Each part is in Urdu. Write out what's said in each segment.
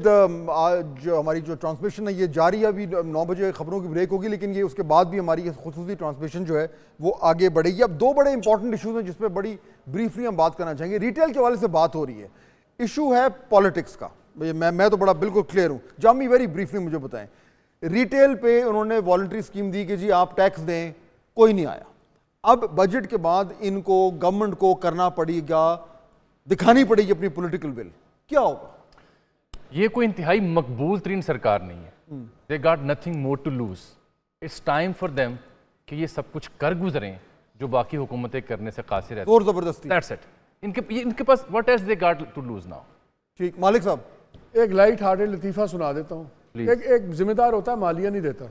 جاوید آج ہماری جو ٹرانسمیشن ہے یہ جاری ہے، ابھی 9 بجے خبروں کی بریک ہوگی، لیکن یہ اس کے بعد بھی ہماری خصوصی ٹرانسمیشن جو ہے وہ آگے بڑھے گی۔ اب 2 بڑے امپورٹنٹ ایشوز ہیں جس پہ بڑی بریفلی ہم بات کرنا چاہیں گے۔ ریٹیل کے حوالے سے بات ہو رہی ہے، ایشو ہے پالیٹکس کا، میں تو بڑا بالکل کلیئر ہوں۔ جامی ویری بریفلی مجھے بتائیں، ریٹیل پہ انہوں نے والنٹری اسکیم دی کہ جی آپ ٹیکس دیں، کوئی نہیں آیا۔ اب بجٹ کے بعد ان کو گورنمنٹ کو کرنا پڑے گا، دکھانی پڑے گی اپنی پولیٹیکل ول، کیا ہوگا؟ یہ کوئی انتہائی مقبول ترین سرکار نہیں ہے۔ They got nothing more to lose, it's time for them کہ یہ سب کچھ کر گزریں جو باقی حکومتیں کرنے سے قاصر رہتی ہیں۔ زور زبردستی، دیٹس اٹ۔ ان کے پاس what else they got to lose now. ٹھیک، مالک صاحب ایک لائٹ ہارٹڈ لطیفہ سنا دیتا ہوں۔ ایک ذمہ دار ہوتا ہے، مالیہ نہیں دیتا،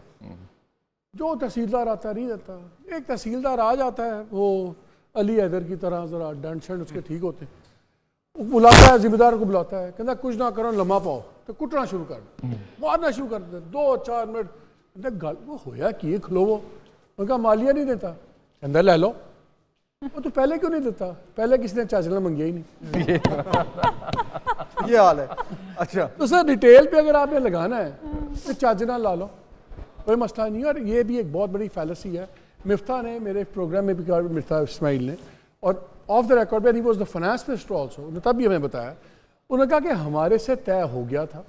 جو تحصیلدار آتا ہے نہیں دیتا۔ ایک تحصیلدار آ جاتا ہے، وہ علی حیدر کی طرح ذرا ڈنڈ شنڈ اس کے ٹھیک ہوتے ہیں، وہ بلاتا ہے، ذمہ دار کو بلاتا ہے، کہتا کچھ نہ کرو لمحہ پاؤ، تو کٹنا شروع کر دیں، مارنا شروع کر دیں، 2-4 منٹ گل وہ ہویا کہ کھلو وہ ان کا مالیہ نہیں دیتا، کہتا لے لو، وہ تو پہلے کیوں نہیں دیتا؟ پہلے کسی نے چاچلہ منگیا ہی نہیں۔ یہ حال ہے۔ اچھا تو سر ریٹیل پہ اگر آپ نے لگانا ہے تو چاچنا لا لو، کوئی مسئلہ نہیں ہے۔ اور یہ بھی ایک بہت بڑی فیلسی ہے۔ مفتاح نے میرے پروگرام میں بھی کہا، مفتاح اسماعیل نے، اور of the record he was the finance minister also, انہوں نے تب بھی ہمیں بتایا، انہوں نے کہا کہ ہمارے سے طے ہو گیا تھا،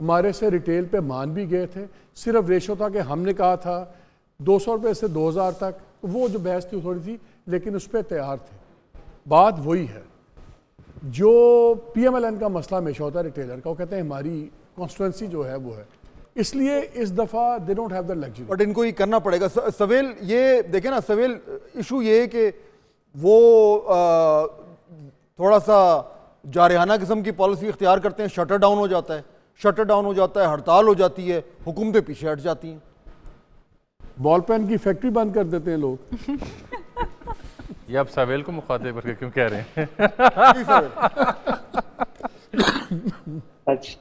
ہمارے سے ریٹیل پہ مان بھی گئے تھے، صرف ریشو تھا کہ ہم نے کہا تھا 200 روپے سے 2000 تک، وہ جو بحث تھی تھوڑی تھی، لیکن اس پہ تیار تھے۔ بات وہی ہے جو پی ایم ایل این کا مسئلہ ہمیشہ ہوتا ہے ریٹیلر کا، وہ کہتے ہیں ہماری کانسٹیٹوئنسی جو ہے وہ ہے، اس لیے اس دفعہ they don't have the luxury. But in کو یہ کرنا پڑے گا۔ سویل یہ دیکھیں نا، سویل ایشو یہ ہے کہ وہ تھوڑا سا جارحانہ قسم کی پالیسی اختیار کرتے ہیں، شٹر ڈاؤن ہو جاتا ہے، ہڑتال ہو جاتی ہے، حکومتیں پیچھے ہٹ جاتی ہیں، بال پین کی فیکٹری بند کر دیتے ہیں لوگ۔ یہ آپ ساویل کو مخاطب کر کے کیوں کہہ رہے ہیں؟ اچھا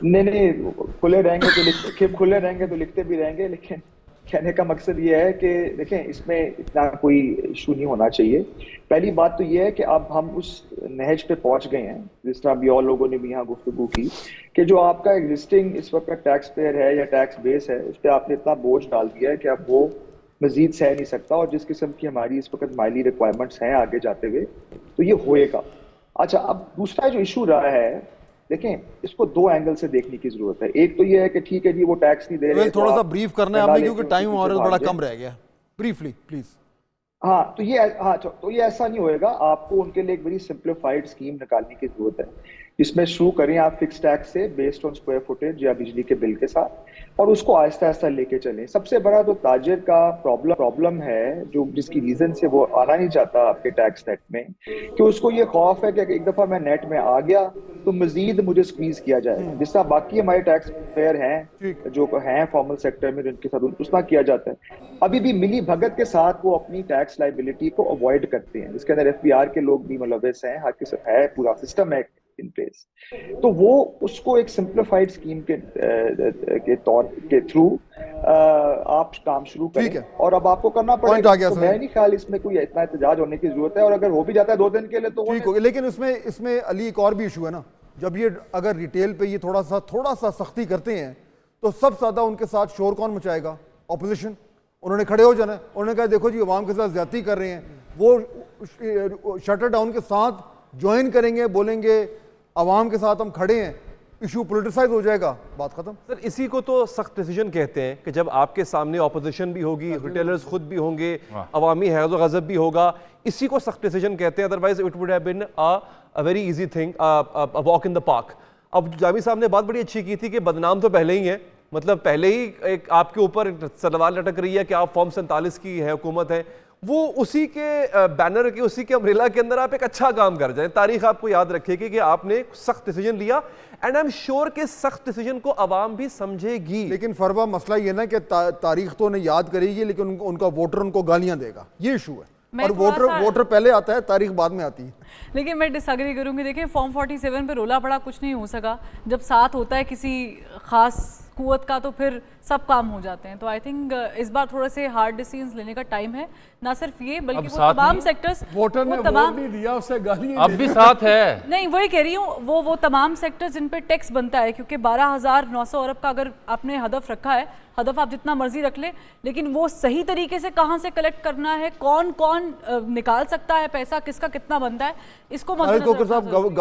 نہیں کھلے رہیں گے تو لکھتے بھی رہیں گے، لیکن کہنے کا مقصد یہ ہے کہ دیکھیں اس میں اتنا کوئی ایشو نہیں ہونا چاہیے۔ پہلی بات تو یہ ہے کہ اب ہم اس نہج پہ پہنچ گئے ہیں، جس طرح بھی اور لوگوں نے بھی یہاں گفتگو کی، کہ جو آپ کا ایگزسٹنگ اس وقت ٹیکس پیئر ہے یا ٹیکس بیس ہے، اس پہ آپ نے اتنا بوجھ ڈال دیا ہے کہ اب وہ مزید سہ نہیں سکتا، اور جس قسم کی ہماری اس وقت مالی ریکوائرمنٹس ہیں آگے جاتے ہوئے تو یہ ہوئے گا۔ اچھا، اب دوسرا جو ایشو رہا ہے، دیکھیں اس کو 2 اینگل سے دیکھنے کی ضرورت ہے۔ ایک تو یہ ہے کہ ٹھیک ہے جی وہ ٹیکس نہیں دے رہے، تھوڑا سا بریف کرنا ہے آپ نے کیونکہ ٹائم ہمارا بڑا کم رہ گیا، بریفلی پلیز۔ ہاں تو یہ ایسا نہیں ہوئے گا، آپ کو ان کے لیے ایک بڑی سمپلیفائڈ اسکیم نکالنے کی ضرورت ہے، جس میں شروع کریں آپ فکس ٹیکس سے بیسڈ آن اسکوائر فٹیج یا بجلی کے بل کے ساتھ، اور اس کو آہستہ آہستہ لے کے چلیں۔ سب سے بڑا تو تاجر کا پرابلم ہے، جس کی ریزن سے وہ آنا نہیں چاہتا آپ کے ٹیکس نیٹ میں، کہ اس کو یہ خوف ہے کہ ایک دفعہ میں نیٹ میں آ گیا تو مزید مجھے سکویز کیا جائے گا، جس طرح باقی ہمارے ٹیکس پیئر ہیں جو ہیں فارمل سیکٹر میں، جن کے ساتھ اس طرح کیا جاتا ہے۔ ابھی بھی ملی بھگت کے ساتھ وہ اپنی ٹیکس لائبلٹی کو اوائڈ کرتے ہیں، جس کے اندر ایف بی آر کے لوگ بھی ملوث ہیں، ہر کسی ہے پورا سسٹم ہے ان پلیس۔ تو وہ اس کو ایک سمپلیفائڈ اسکیم کے طور کے تھرو آپ کام شروع کریں، اور اب آپ کو کرنا پڑے گا۔ تو میں نہیں خیال اس میں کوئی اتنا احتجاج ہونے کی ضرورت ہے، اور اگر ہو بھی جاتا ہے 2 دن کے لیے تو ٹھیک ہو گیا۔ لیکن اس میں علی ایک اور بھی ایشو ہے نا، جب یہ اگر ریٹیل پہ یہ تھوڑا سا سختی کرتے ہیں تو سب زیادہ ان کے ساتھ شور کون مچائے گا؟ اپوزیشن۔ انہوں نے کھڑے ہو جانا ہے، انہوں نے کہا دیکھو جی عوام کے ساتھ زیادتی کر رہے ہیں، وہ شٹر ڈاؤن کے ساتھ جوائن کریں گے، بولیں گے عوام کے ساتھ ہم کھڑے ہیں، ایشو پولیٹیسائز ہو جائے گا، بات ختم۔ سر اسی کو تو سخت ڈیسیجن کہتے ہیں کہ جب آپ کے سامنے اپوزیشن بھی ہوگی، ریٹیلرز خود بھی ہوں گے، عوامی حیض و غضب بھی ہوگا، اسی کو سخت ڈیسیجن کہتے ہیں، otherwise it would have been a very easy thing, a walk in the park۔ اب جامی صاحب نے بات بڑی اچھی کی تھی کہ بدنام تو پہلے ہی ہے، مطلب پہلے ہی ایک آپ کے اوپر سلوار لٹک رہی ہے کہ آپ فارم 47 کی ہے حکومت ہے، وہ اسی کے بینر کے، اسی کے امبریلا کے اندر آپ ایک اچھا کام کر جائیں۔ تاریخ آپ کو یاد رکھے گی کہ آپ نے سخت ڈیسیجن لیا، اینڈ آئی ایم شیور کہ سخت ڈیسیجن کو عوام بھی سمجھے گی۔ لیکن فروا مسئلہ یہ نا کہ تاریخ تو انہیں یاد کرے گی، لیکن ان کا ووٹر ان کو گالیاں دے گا، یہ ایشو ہے، اور ووٹر پہلے آتا ہے، تاریخ بعد میں آتی ہے۔ لیکن میں ڈس ایگری کروں گی، دیکھیں فارم 47 پہ رولا پڑا کچھ نہیں ہو سکا، جب ساتھ ہوتا ہے کسی خاص قوت کا تو پھر سب کام ہو جاتے ہیں. تو آئی تھنک اس بار تھوڑے سے ہارڈ ڈیسیژنز لینے کا ٹائم ہے, نہ صرف یہ بلکہ وہ تمام سیکٹرز, ووٹر نے وہ ووٹ تمام نہیں دیا, اسے گالی اب بھی ساتھ ہے. نہیں وہی کہہ رہی ہوں, وہ تمام سیکٹر جن پہ ٹیکس بنتا ہے, کیونکہ 12,900 ارب کا اگر آپ نے ہدف رکھا ہے, ہدف آپ جتنا مرضی رکھ لیں, لیکن وہ صحیح طریقے سے کہاں سے کلیکٹ کرنا ہے, کون کون نکال سکتا ہے پیسہ, کس کا کتنا بنتا ہے, اس کو مد نظر رکھنا ضروری ہے. گورنمنٹ